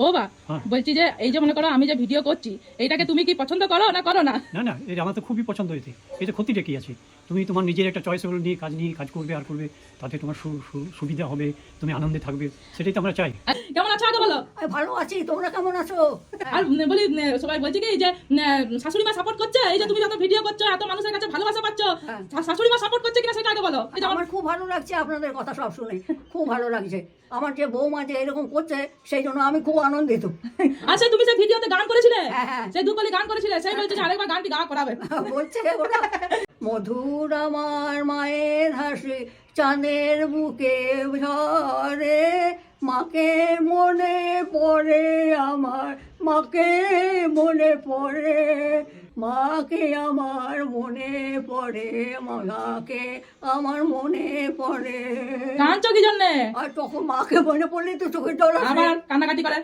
ও বা বলছি যে এই যে মনে করো আমি যে ভিডিও করছি এইটাকে তুমি কি পছন্দ করো না করো না? না না, এটা আমার তো খুবই পছন্দ হয়েছে। এতে ক্ষতিটা কি আছে? তুমি তোমার নিজের একটা চয়েসেবল নিয়ে কাজ করবে আর করবে, তাতে তোমার সুবিধা হবে, তুমি আনন্দে থাকবে, সেটাই তো আমরা চাই। কেমন আছো আগে বলো। ভালো আছি, তোমরা কেমন আছো? আর বলি সবাই বলছে কি যে শাশুড়ি মা সাপোর্ট করছে, এই যে তুমি যত ভিডিও করছো এত মানুষের কাছে ভালোবাসা পাচ্ছ, শাশুড়ি মা সাপোর্ট করছে কিনা সেটা আগে বলো। আমার খুব ভালো লাগছে আপনাদের কথা সব শুনে, খুব ভালো লাগছে। আমার যে বৌমা যে এরকম করছে সেই জন্য আমি খুব আনন্দিত। আচ্ছা তুমি সেই ভিডিওতে গান করেছিলে, হ্যাঁ। সেই দুকলি গান করেছিলে, সেই বলছে যে আরেকবার গানটি গাওয়া করাবে। বলছে ওরা মধুর আমার মায়ের হাসি চাঁদের বুকে ঝরে, মাকে মনে পড়ে আমার, মাকে মনে পড়ে, মাকে আমার মনে পড়ে, মাকে আমার মনে পড়ে। কাঁদছো কি জন্যে? আর তখন মাকে মনে পড়লে তো চোখের জল আসে। আবার কান্নাকাটি করে।